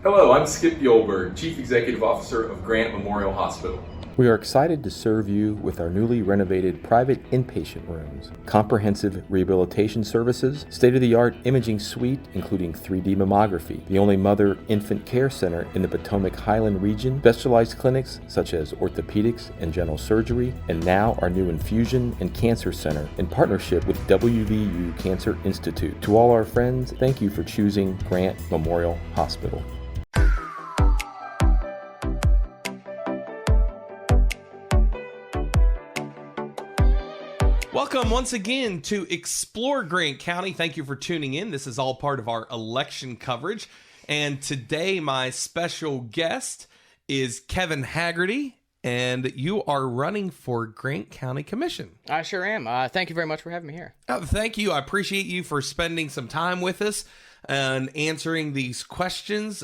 Hello, I'm Skip Yolberg, Chief Executive Officer of Grant Memorial Hospital. We are excited to serve you with our newly renovated private inpatient rooms, comprehensive rehabilitation services, state-of-the-art imaging suite including 3D mammography, the only mother-infant care center in the Potomac Highland region, specialized clinics such as orthopedics and general surgery, and now our new infusion and cancer center in partnership with WVU Cancer Institute. To all our friends, thank you for choosing Grant Memorial Hospital. Welcome once again to Explore Grant County. Thank you for tuning in. This is all part of our election coverage. And today my special guest is Kevin Haggerty, and you are running for Grant County Commission. I sure am. Thank you very much for having me here. Thank you. I appreciate you for spending some time with us and answering these questions.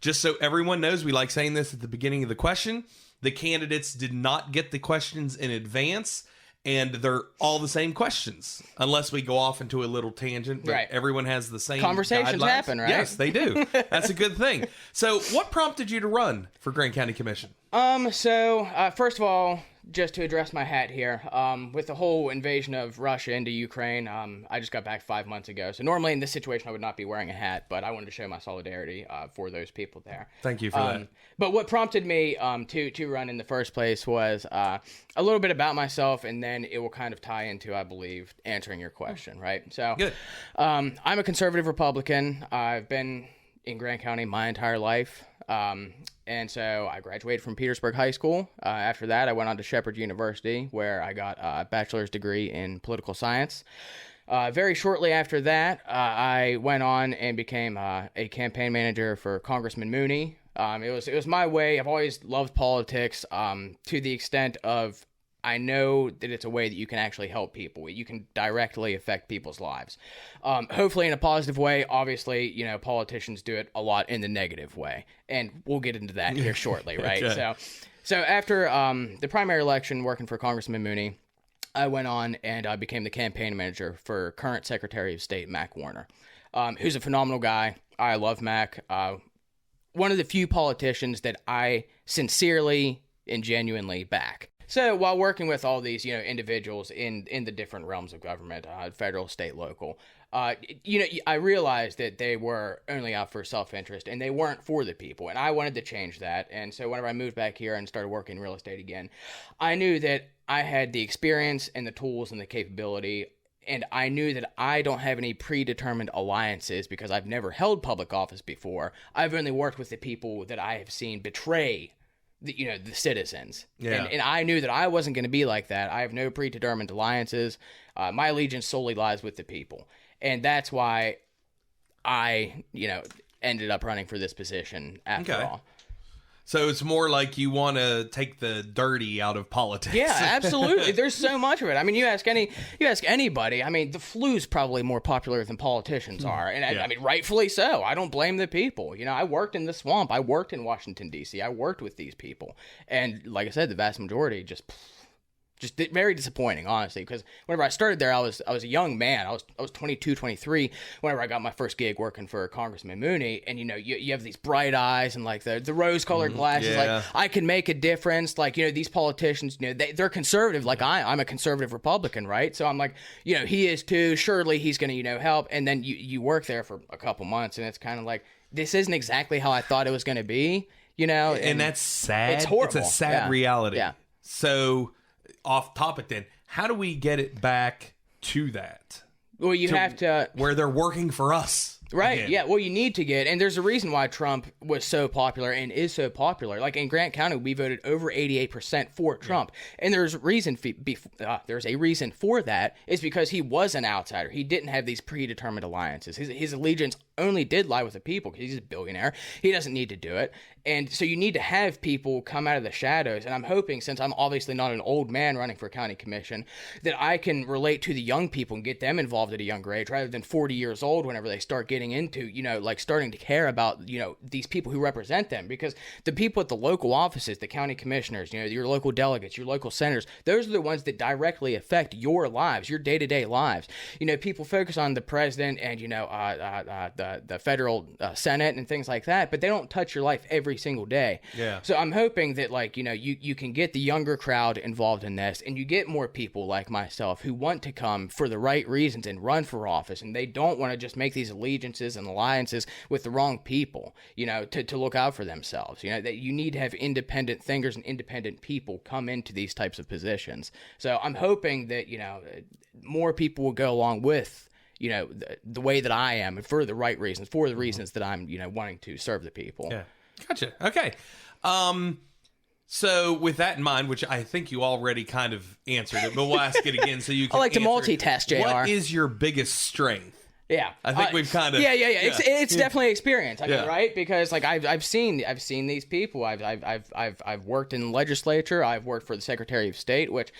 Just so everyone knows, we like saying this at the beginning of the question. The candidates did not get the questions in advance, and they're all the same questions, unless we go off into a little tangent. But right. Everyone has the same conversations guidelines. happen, right? Yes, they do. That's a good thing. So what prompted you to run for Grant County Commission? First of all, just to address my hat here, with the whole invasion of Russia into Ukraine, I just got back 5 months ago. So normally in this situation, I would not be wearing a hat, but I wanted to show my solidarity for those people there. Thank you for that. But what prompted me to run in the first place was a little bit about myself, and then it will kind of tie into, I believe, answering your question, right? So, good. I'm a conservative Republican. I've been in Grant County my entire life. And so I graduated from Petersburg High School. After that, I went on to Shepherd University, where I got a bachelor's degree in political science. Very shortly after that, I went on and became a campaign manager for Congressman Mooney. It was my way. I've always loved politics to the extent of I know that it's a way that you can actually help people. You can directly affect people's lives. Hopefully in a positive way. Obviously, politicians do it a lot in the negative way. And we'll get into that here shortly, right? Okay. So after the primary election working for Congressman Mooney, I went on and I became the campaign manager for current Secretary of State Mac Warner, who's a phenomenal guy. I love Mac. One of the few politicians that I sincerely and genuinely back. So while working with all these, individuals in the different realms of government, federal, state, local, I realized that they were only out for self-interest and they weren't for the people. And I wanted to change that. And so whenever I moved back here and started working in real estate again, I knew that I had the experience and the tools and the capability. And I knew that I don't have any predetermined alliances because I've never held public office before. I've only worked with the people that I have seen betray the citizens. Yeah. And I knew that I wasn't going to be like that. I have no predetermined alliances. My allegiance solely lies with the people. And that's why I, ended up running for this position after all. So it's more like you want to take the dirty out of politics. Yeah, absolutely. There's so much of it. I mean, you ask anybody. I mean, the flu's probably more popular than politicians are, and I mean, rightfully so. I don't blame the people. I worked in the swamp. I worked in Washington D.C. I worked with these people, and like I said, the vast majority just very disappointing, honestly, because whenever I started there, I was a young man. I was 22, 23 whenever I got my first gig working for Congressman Mooney, and you have these bright eyes and like the rose-colored glasses, like I can make a difference. Like these politicians, they're conservative, like I'm a conservative Republican, right? So I'm like, he is too. Surely he's going to help. And then you work there for a couple months, and it's kind of like this isn't exactly how I thought it was going to be, and that's sad. It's horrible. It's a sad reality. Yeah. So, off topic then, how do we get it back to that? Well, you have to... Where they're working for us. Right, again. yeah. Well, you need to get... And there's a reason why Trump was so popular and is so popular. Like in Grant County, we voted over 88% for Trump. Yeah. And there's a reason for that is because he was an outsider. He didn't have these predetermined alliances. His allegiance only did lie with the people because he's a billionaire. He doesn't need to do it. And so you need to have people come out of the shadows. And I'm hoping, since I'm obviously not an old man running for county commission, that I can relate to the young people and get them involved at a younger age rather than 40 years old whenever they start getting into, starting to care about, these people who represent them. Because the people at the local offices, the county commissioners, your local delegates, your local senators, those are the ones that directly affect your lives, your day-to-day lives. People focus on the president and, the federal Senate and things like that, but they don't touch your life every single day. Yeah. So I'm hoping that, like, you can get the younger crowd involved in this, and you get more people like myself who want to come for the right reasons and run for office, and they don't want to just make these allegiances and alliances with the wrong people, to look out for themselves. That you need to have independent thinkers and independent people come into these types of positions. So I'm hoping that, more people will go along with, the way that I am, and for the right reasons, for the reasons that I'm, wanting to serve the people. Yeah. Gotcha. Okay. So with that in mind, which I think you already kind of answered it, but we'll ask it again so you can I like to answer it. multitask, JR. What is your biggest strength? Yeah, I think we've kind of It's definitely experience. I mean, Yeah. right? Because like I've seen these people. I've worked in the legislature. I've worked for the Secretary of State, which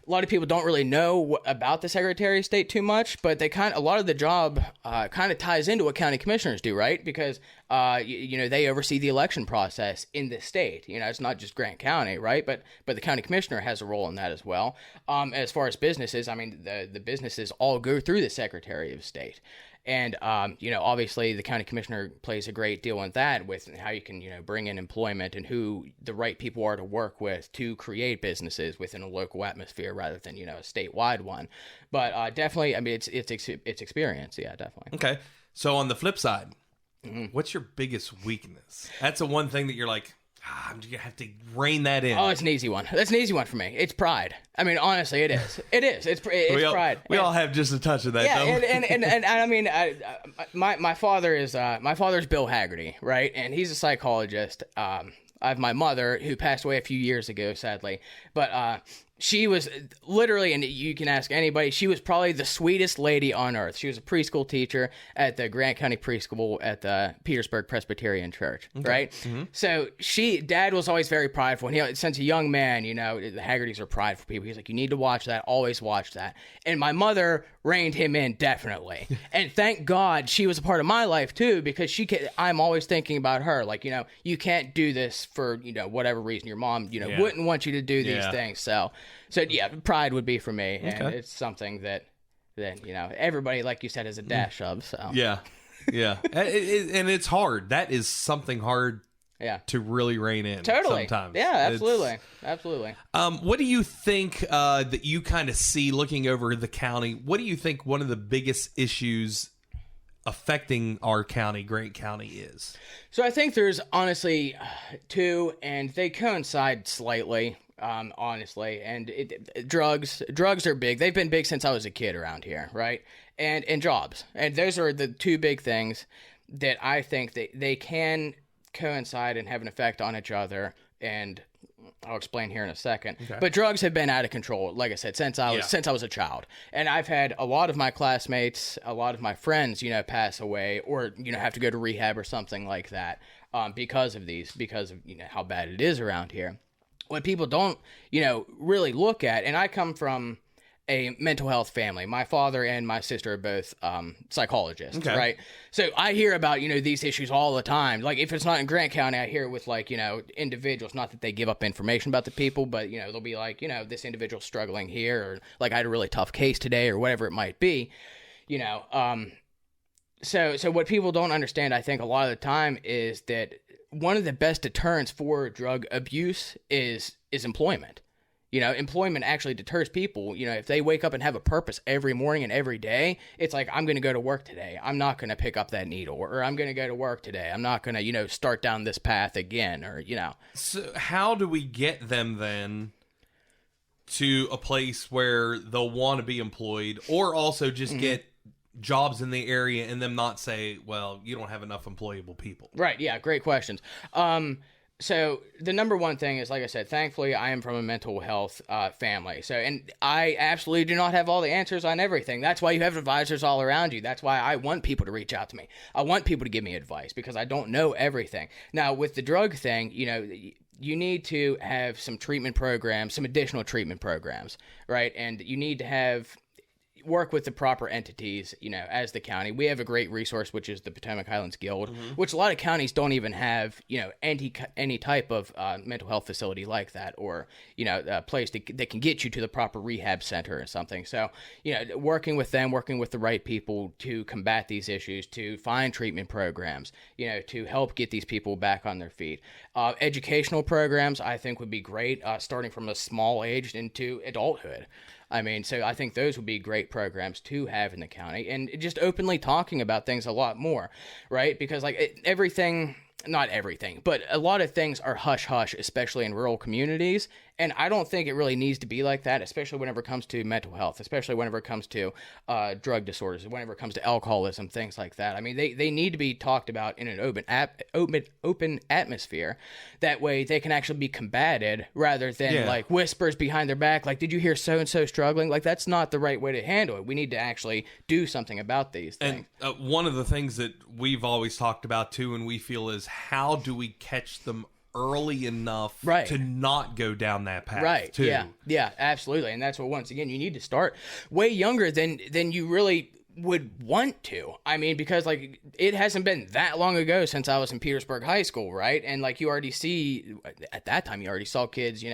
a lot of people don't really know about the Secretary of State too much. But a lot of the job kind of ties into what county commissioners do, right? Because they oversee the election process in the state. It's not just Grant County, right? But the county commissioner has a role in that as well. As far as businesses, I mean, the businesses all go through the Secretary of State. And, obviously the county commissioner plays a great deal in that with how you can, bring in employment and who the right people are to work with to create businesses within a local atmosphere rather than, a statewide one. But definitely, I mean, it's experience. Yeah, definitely. Okay. So on the flip side, what's your biggest weakness? That's the one thing that you're like, I'm going to have to rein that in. Oh, it's an easy one. That's an easy one for me. It's pride. I mean, honestly, it is. It is. It's pride. We all have just a touch of that, yeah, though. and I mean, my father's Bill Haggerty, right? And he's a psychologist. I have my mother who passed away a few years ago, sadly, but she was literally, and you can ask anybody, she was probably the sweetest lady on earth. She was a preschool teacher at the Grant County Preschool at the Petersburg Presbyterian Church, right? Mm-hmm. So Dad was always very prideful. And since a young man, the Haggertys are prideful people. He's like, you need to watch that, always watch that. And my mother reined him in, definitely. And thank God she was a part of my life too, because I'm always thinking about her. Like, you can't do this for, whatever reason. Your mom, wouldn't want you to do these things. So yeah, pride would be for me, and it's something that everybody, like you said, has a dash of. So yeah, and it's hard. That is something hard. Yeah. To really rein in. Totally. Sometimes. Yeah, absolutely. What do you think that you kind of see looking over the county? What do you think one of the biggest issues affecting our county, Grant County, is? So I think there's honestly two, and they coincide slightly. Honestly, and drugs are big. They've been big since I was a kid around here, right? And jobs, and those are the two big things that I think they can coincide and have an effect on each other. And I'll explain here in a second. Okay. But drugs have been out of control, like I said, since I was a child, and I've had a lot of my classmates, a lot of my friends, pass away or have to go to rehab or something like that because of how bad it is around here. What people don't, really look at, and I come from a mental health family. My father and my sister are both psychologists, right? So I hear about, these issues all the time. Like, if it's not in Grant County, I hear it with, like, individuals. Not that they give up information about the people, but, they'll be like, this individual's struggling here, or, like, I had a really tough case today, or whatever it might be, So what people don't understand, I think, a lot of the time is that one of the best deterrents for drug abuse is employment. Employment actually deters people. If they wake up and have a purpose every morning and every day, it's like, I'm going to go to work today. I'm not going to pick up that needle, or I'm going to go to work today. I'm not going to, start down this path again, or. So how do we get them then to a place where they'll want to be employed, or also just get jobs in the area and them not say, well, you don't have enough employable people? Right. Yeah. Great questions. So the number one thing is, like I said, thankfully I am from a mental health family. So, and I absolutely do not have all the answers on everything. That's why you have advisors all around you. That's why I want people to reach out to me. I want people to give me advice because I don't know everything. Now, with the drug thing, you need to have some treatment programs, some additional treatment programs, right? And you need to have work with the proper entities, as the county. We have a great resource, which is the Potomac Highlands Guild, which a lot of counties don't even have, any type of mental health facility like that, or, a place that can get you to the proper rehab center or something. So, working with them, working with the right people to combat these issues, to find treatment programs, to help get these people back on their feet. Educational programs, I think, would be great, starting from a small age into adulthood. I mean, so I think those would be great programs to have in the county, and just openly talking about things a lot more, right? Because not everything, but a lot of things are hush-hush, especially in rural communities, and I don't think it really needs to be like that, especially whenever it comes to mental health, especially whenever it comes to drug disorders, whenever it comes to alcoholism, things like that. I mean, they need to be talked about in an open atmosphere. That way they can actually be combated rather than like whispers behind their back, like, did you hear so-and-so struggling? Like, that's not the right way to handle it. We need to actually do something about these things. And one of the things that we've always talked about too, and we feel, is how do we catch them early enough to not go down that path too. Yeah, absolutely. And that's what, once again, you need to start way younger than you really would want to. I mean, because like, it hasn't been that long ago since I was in Petersburg High School, right? And like, you already see, at that time, you already saw kids,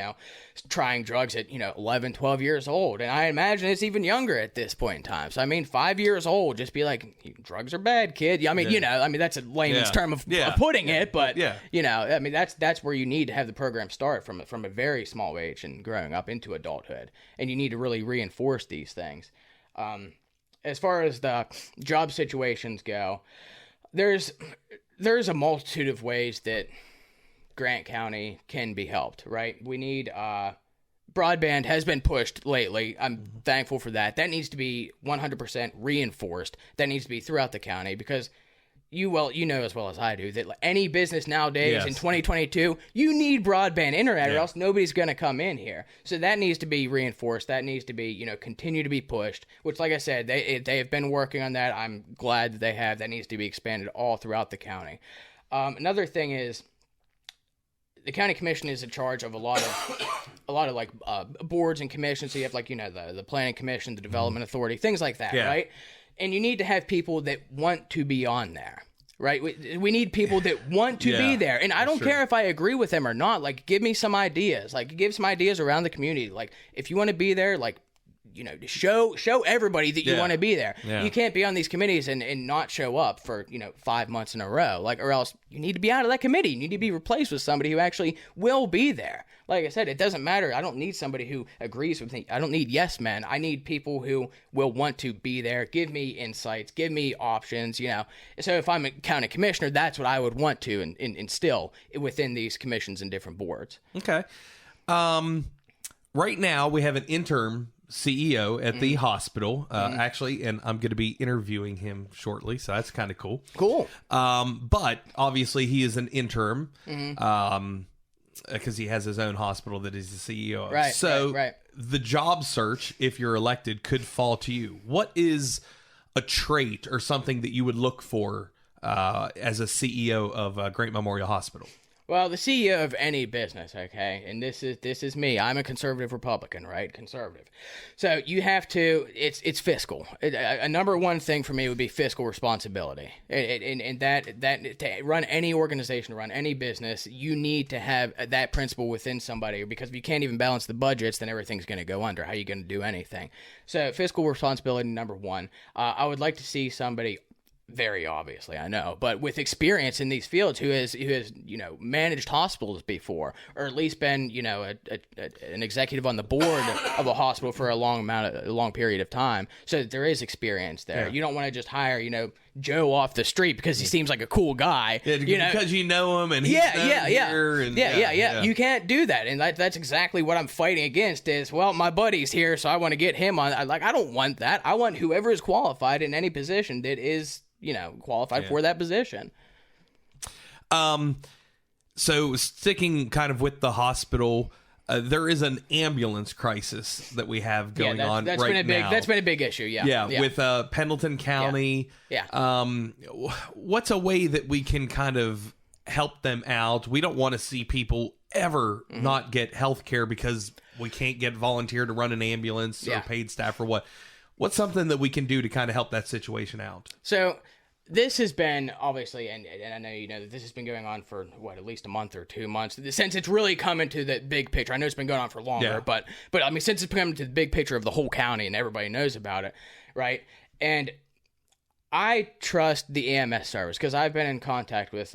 trying drugs at, 11, 12 years old. And I imagine it's even younger at this point in time. So, I mean, 5 years old, just be like, drugs are bad, kid. I mean, that's a layman's term of putting it, but, I mean, that's where you need to have the program start from a very small age and growing up into adulthood. And you need to really reinforce these things. As far as the job situations go, there's a multitude of ways that Grant County can be helped, right? We need broadband has been pushed lately. I'm thankful for that. That needs to be 100% reinforced. That needs to be throughout the county, because you know as well as I do that any business nowadays in 2022, you need broadband internet, or else nobody's going to come in here. So that needs to be reinforced. That needs to be, continue to be pushed, which, like I said, they have been working on that. I'm glad that they have. That needs to be expanded all throughout the county. Another thing is, the county commission is in charge of a lot of boards and commissions. So you have the planning commission, the development authority, things like that, right? And you need to have people that want to be on there, right? We need people that want to be there. And I don't care if I agree with them or not. Like, give me some ideas. Like, give some ideas around the community. Like, if you want to be there, show everybody that you want to be there. You can't be on these committees and not show up for 5 months in a row, or else you need to be out of that committee. You need to be replaced with somebody who actually will be there. Like I said, it doesn't matter. I don't need somebody who agrees with me. I don't need yes men. I need people who will want to be there, give me insights, give me options. So if I'm a county commissioner, that's what I would want to instill within these commissions and different boards. Okay. Right now we have an interim CEO at the hospital, actually, and I'm going to be interviewing him shortly, so that's kind of cool. Cool. But obviously he is an interim, because he has his own hospital that he's the CEO of. Right. So right. The job search, if you're elected, could fall to you. What is a trait or something that you would look for as a CEO of Grant Memorial Hospital? Well, the CEO of any business, okay, and this is me. I'm a conservative Republican, right? Conservative. So you have to. It's fiscal. A number one thing for me would be fiscal responsibility, and that to run any organization, run any business, you need to have that principle within somebody. Because if you can't even balance the budgets, then everything's going to go under. How are you going to do anything? So fiscal responsibility, number one. I would like to see somebody. Very obviously, I know, but with experience in these fields, who has managed hospitals before, or at least been an executive on the board of a hospital for a long period of time, so that there is experience there. You don't want to just hire Joe off the street because he seems like a cool guy, because you know him and he's here and you can't do that, and that's exactly what I'm fighting against. Is, well, my buddy's here, so I want to get him on. I don't want that. I want whoever is qualified in any position that is qualified for that position. So sticking kind of with the hospital, there is an ambulance crisis that we have going on right now. That's been a big issue. Yeah. With Pendleton County. What's a way that we can kind of help them out? We don't want to see people ever not get health care because we can't get volunteer to run an ambulance or paid staff or what. What's something that we can do to kind of help that situation out? So this has been obviously, and I know you know that this has been going on for at least a month or 2 months. Since it's really come into the big picture. I know it's been going on for longer, but I mean, since it's come into the big picture of the whole county and everybody knows about it, right? And I trust the EMS service because I've been in contact with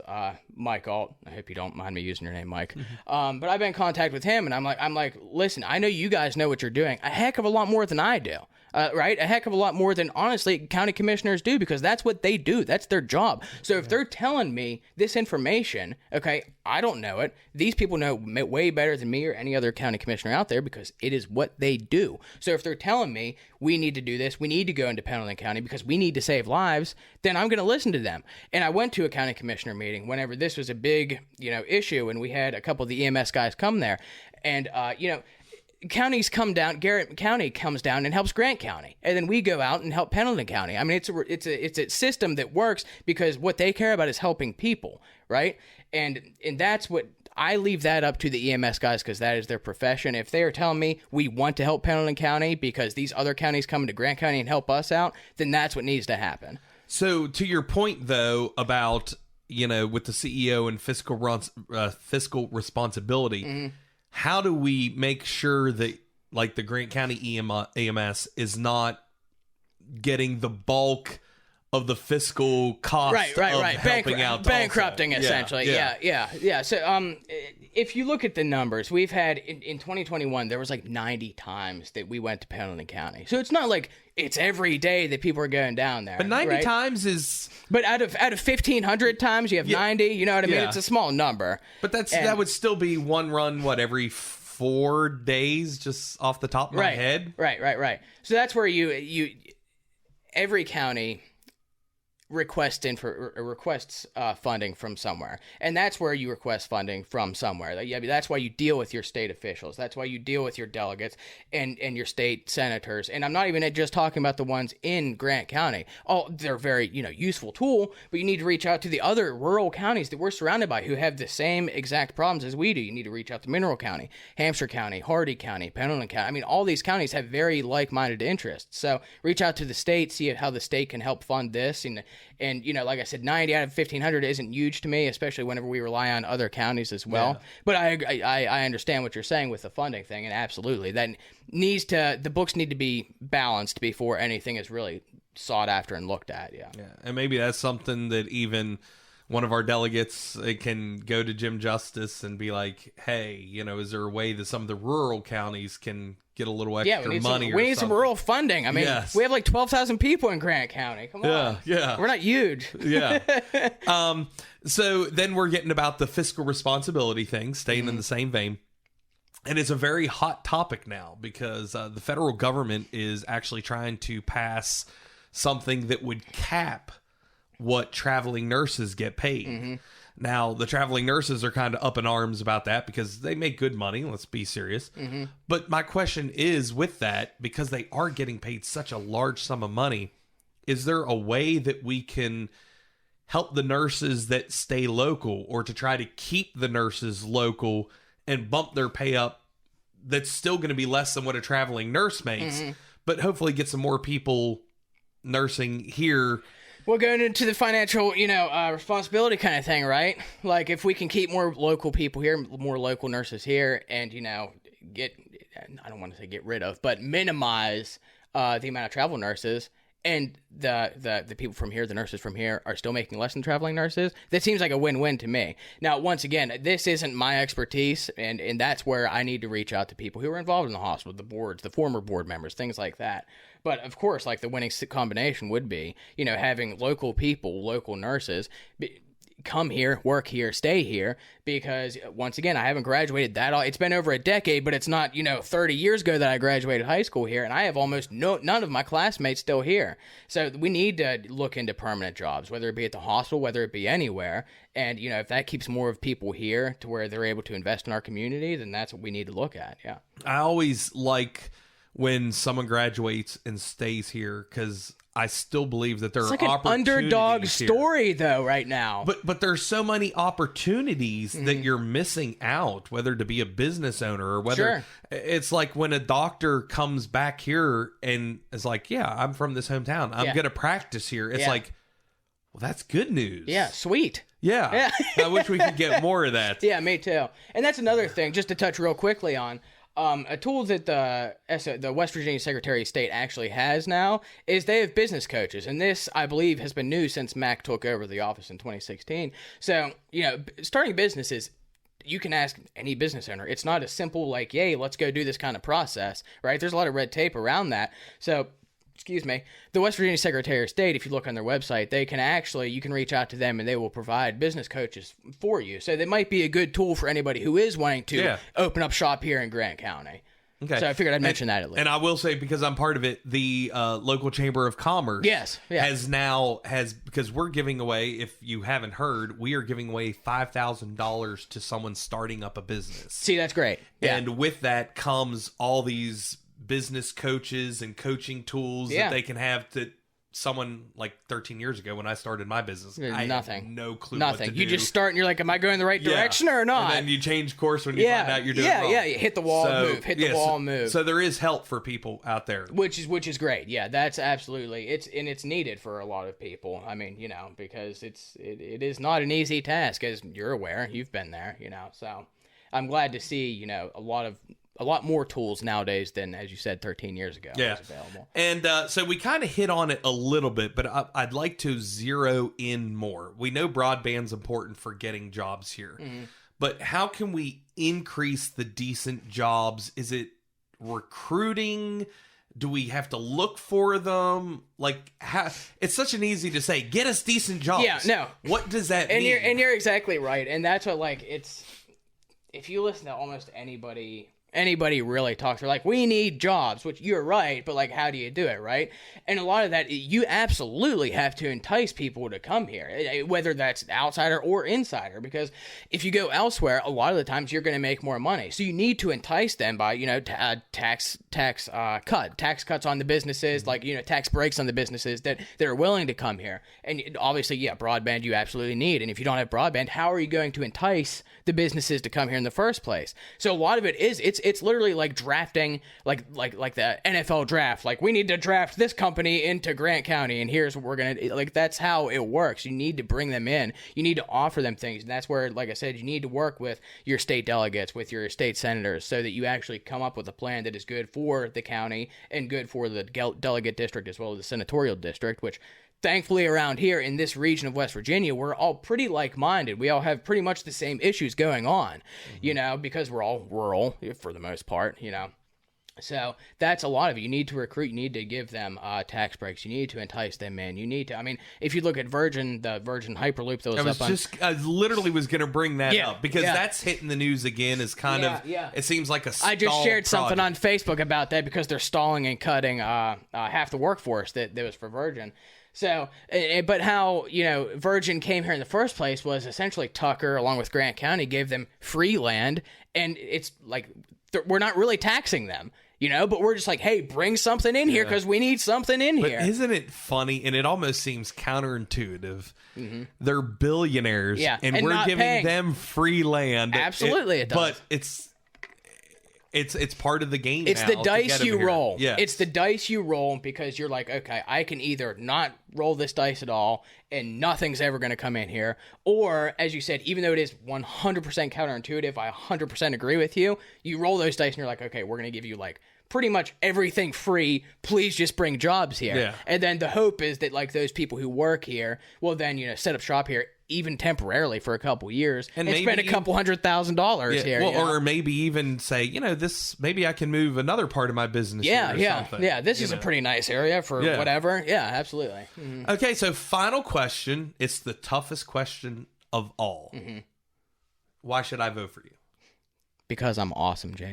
Mike Alt. I hope you don't mind me using your name, Mike. But I've been in contact with him, and I'm like, listen, I know you guys know what you're doing a heck of a lot more than I do. Right? A heck of a lot more than, honestly, county commissioners do, because that's what they do. That's their job. So if they're telling me this information, okay, I don't know it. These people know way better than me or any other county commissioner out there, because it is what they do. So if they're telling me we need to do this, we need to go into Pendleton County because we need to save lives, then I'm going to listen to them. And I went to a county commissioner meeting whenever this was a big, issue, and we had a couple of the EMS guys come there. And, counties come down. Garrett County comes down and helps Grant County, and then we go out and help Pendleton County. I mean, it's a system that works because what they care about is helping people, right? And that's what I leave that up to the EMS guys, because that is their profession. If they are telling me we want to help Pendleton County because these other counties come to Grant County and help us out, then that's what needs to happen. So to your point, though, about with the CEO and fiscal responsibility. How do we make sure that, like, the Grant County EMS is not getting the bulk of the fiscal cost of helping out? Bankrupting, essentially. Yeah. So if you look at the numbers, we've had, in 2021, there was like 90 times that we went to Pendleton County. So it's not like it's every day that people are going down there. But 90 times is... But out of 1,500 times, you have 90, you know what I mean? It's a small number. But that would still be one run, every 4 days, just off the top of my head? Right. So that's where you every county requests funding from somewhere, and that's where you request funding from somewhere. That's why you deal with your state officials. That's why you deal with your delegates and your state senators. And I'm not even just talking about the ones in Grant County. Oh, they're very useful tool, but you need to reach out to the other rural counties that we're surrounded by who have the same exact problems as we do. You need to reach out to Mineral County, Hampshire County, Hardy County, Pendleton County. I mean, all these counties have very like-minded interests. So reach out to the state, see how the state can help fund this. And like I said, 90 out of 1,500 isn't huge to me, especially whenever we rely on other counties as well. Yeah. But I understand what you're saying with the funding thing, and absolutely that the books need to be balanced before anything is really sought after and looked at. Yeah, and maybe that's something that even one of our delegates can go to Jim Justice and be like, hey, is there a way that some of the rural counties can get a little extra money? We need some rural funding. I mean, we have like 12,000 people in Grant County. Come on. Yeah. We're not huge. Yeah. So then we're getting about the fiscal responsibility thing, staying in the same vein. And it's a very hot topic now because the federal government is actually trying to pass something that would cap what traveling nurses get paid. Now, the traveling nurses are kind of up in arms about that because they make good money. Let's be serious. But my question is, with that, because they are getting paid such a large sum of money, is there a way that we can help the nurses that stay local, or to try to keep the nurses local and bump their pay up that's still going to be less than what a traveling nurse makes, but hopefully get some more people nursing here? Well, going into the financial, responsibility kind of thing, right? Like, if we can keep more local people here, more local nurses here, and, I don't want to say get rid of, but minimize the amount of travel nurses, and the people from here, the nurses from here, are still making less than traveling nurses, that seems like a win-win to me. Now, once again, this isn't my expertise, and that's where I need to reach out to people who are involved in the hospital, the boards, the former board members, things like that. But, of course, like, the winning combination would be, having local people, local nurses, come here, work here, stay here, because, once again, I haven't graduated that all. It's been over a decade, but it's not, 30 years ago that I graduated high school here, and I have almost none of my classmates still here. So we need to look into permanent jobs, whether it be at the hospital, whether it be anywhere. And, if that keeps more of people here to where they're able to invest in our community, then that's what we need to look at, yeah. I always like when someone graduates and stays here, because I still believe that there It's are like an opportunities underdog here. story, though, right now. But there's so many opportunities that you're missing out, whether to be a business owner or whether it's like when a doctor comes back here and is like, yeah, I'm from this hometown. I'm going to practice here. It's like, well, that's good news. Yeah, sweet. Yeah. I wish we could get more of that. Yeah, me too. And that's another thing, just to touch real quickly on. A tool that the West Virginia Secretary of State actually has now is they have business coaches. And this, I believe, has been new since Mac took over the office in 2016. So, starting businesses, you can ask any business owner. It's not a simple, like, yay, let's go do this kind of process, right? There's a lot of red tape around that. So, the West Virginia Secretary of State, if you look on their website, you can reach out to them and they will provide business coaches for you. So that might be a good tool for anybody who is wanting to open up shop here in Grant County. Okay. So I figured I'd mention that at least. And I will say, because I'm part of it, the local Chamber of Commerce has because we're giving away, if you haven't heard, we are giving away $5,000 to someone starting up a business. See, that's great. Yeah. And with that comes all these business coaches and coaching tools that they can have to someone like 13 years ago when I started my business. I had no clue what to do. You just start and you're like, am I going the right direction or not? And then you change course when you find out you're doing wrong. Yeah, you hit the wall, move. So there is help for people out there. Which is great. Yeah, that's absolutely, it's needed for a lot of people. I mean, because it is not an easy task, as you're aware. You've been there, so I'm glad to see, a lot more tools nowadays than, as you said, 13 years ago was available. And so we kind of hit on it a little bit, but I'd like to zero in more. We know broadband's important for getting jobs here, but how can we increase the decent jobs? Is it recruiting? Do we have to look for them? Like, it's such an easy to say, get us decent jobs. Yeah, no. What does that mean? You're exactly right. And that's what, if you listen to almost anybody really talks, they're like, we need jobs, which you're right, but how do you do it, right? And a lot of that, you absolutely have to entice people to come here, whether that's outsider or insider, because if you go elsewhere, a lot of the times you're going to make more money. So you need to entice them by, tax cuts on the businesses, tax breaks on the businesses that are willing to come here. And obviously, broadband you absolutely need. And if you don't have broadband, how are you going to entice the businesses to come here in the first place? So a lot of it is, it's literally like drafting, like the NFL draft. Like, we need to draft this company into Grant County, and here's what we're gonna that's how it works. You need to bring them in. You need to offer them things, and that's where, like I said, you need to work with your state delegates, with your state senators, so that you actually come up with a plan that is good for the county and good for the delegate district as well as the senatorial district, which, thankfully, around here in this region of West Virginia, we're all pretty like-minded. We all have pretty much the same issues going on, because we're all rural for the most part, So that's a lot of it. You need to recruit. You need to give them tax breaks. You need to entice them in. You need to, if you look at the Virgin Hyperloop that was I literally was going to to that up, because that's hitting the news again as it seems like a stalled I just shared project. something on Facebook about that, because they're stalling and cutting half the workforce that was for Virgin. So, but how, Virgin came here in the first place was essentially Tucker, along with Grant County, gave them free land, and it's like, we're not really taxing them, but we're just like, hey, bring something in here, because we need something in here. Isn't it funny? And it almost seems counterintuitive. They're billionaires, and we're giving them free land. Absolutely, it does. But it's part of the game. It's the dice you roll. Yeah, it's the dice you roll, because you're like, okay, I can either not roll this dice at all and nothing's ever going to come in here, or, as you said, even though it is 100% counterintuitive, I 100% agree with you. You roll those dice and you're like, okay, we're going to give you pretty much everything free. Please just bring jobs here. Yeah. And then the hope is that those people who work here will then set up shop here, even temporarily, for a couple years, and spend a couple $100,000 here. Well, or maybe even say, maybe I can move another part of my business. Something, this is a pretty nice area for whatever. Yeah, absolutely. Mm-hmm. Okay, so final question. It's the toughest question of all. Mm-hmm. Why should I vote for you? Because I'm awesome, JR.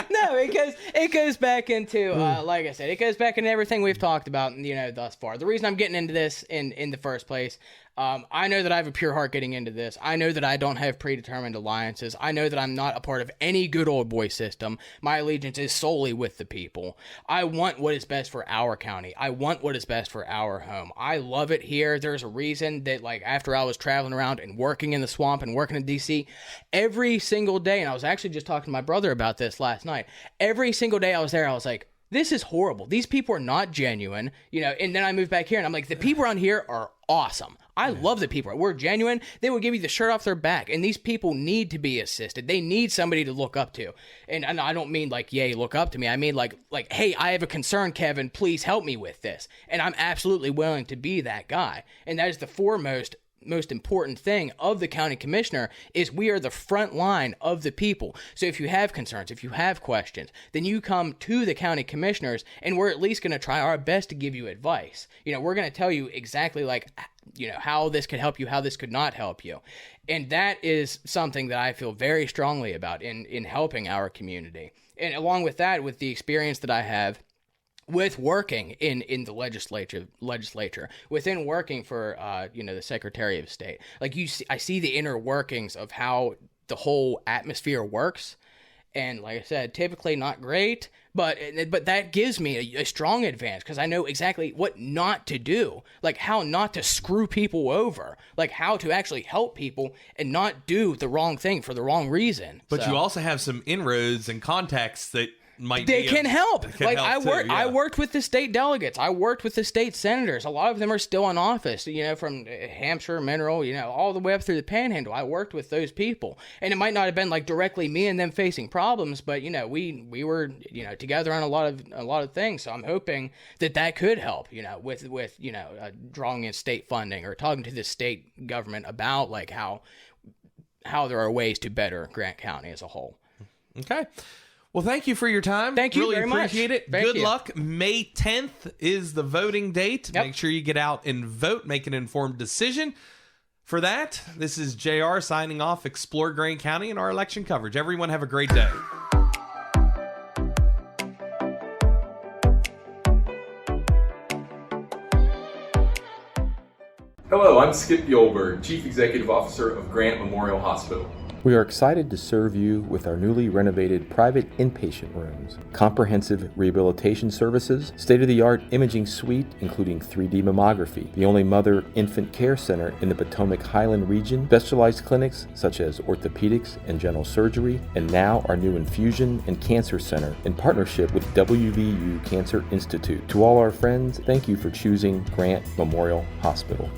No, because it goes back into, like I said, it goes back into everything we've talked about, thus far. The reason I'm getting into this in the first place, I know that I have a pure heart getting into this. I know that I don't have predetermined alliances. I know that I'm not a part of any good old boy system. My allegiance is solely with the people. I want what is best for our county. I want what is best for our home. I love it here. There's a reason that, like, after I was traveling around and working in the swamp and working in DC, every single day, and I was actually just talking to my brother about this last night, every single day I was there, I was like, this is horrible. These people are not genuine, and then I moved back here and I'm like, the people around here are awesome. I love the people. We're genuine. They will give you the shirt off their back, and these people need to be assisted. They need somebody to look up to. And I don't mean like, yay, look up to me. I mean like, hey, I have a concern, Kevin. Please help me with this. And I'm absolutely willing to be that guy. And that is the most important thing of the county commissioner is we are the front line of the people. So if you have concerns, if you have questions, then you come to the county commissioners, and we're at least going to try our best to give you advice. We're going to tell you exactly how this could help you, how this could not help you. And that is something that I feel very strongly about in helping our community. And along with that, with the experience that I have with working in the legislature, within working for the Secretary of State, I see the inner workings of how the whole atmosphere works, and like I said, typically not great, but that gives me a strong advantage because I know exactly what not to do, like how not to screw people over, like how to actually help people and not do the wrong thing for the wrong reason. But you also have some inroads and contacts that can help. I worked with the state delegates. I worked with the state senators. A lot of them are still in office, from Hampshire, Mineral, all the way up through the Panhandle. I worked with those people. And it might not have been like directly me and them facing problems, but we were, together on a lot of things. So I'm hoping that could help, with drawing in state funding or talking to the state government about like how there are ways to better Grant County as a whole. Okay. Well, thank you for your time. Thank you really very much. Appreciate it. Good luck. May 10th is the voting date. Yep. Make sure you get out and vote. Make an informed decision. For that, this is JR signing off. Explore Grant County and our election coverage. Everyone have a great day. Hello, I'm Skip Yolberg, Chief Executive Officer of Grant Memorial Hospital. We are excited to serve you with our newly renovated private inpatient rooms, comprehensive rehabilitation services, state-of-the-art imaging suite including 3D mammography, the only mother-infant care center in the Potomac Highland region, specialized clinics such as orthopedics and general surgery, and now our new infusion and cancer center in partnership with WVU Cancer Institute. To all our friends, thank you for choosing Grant Memorial Hospital.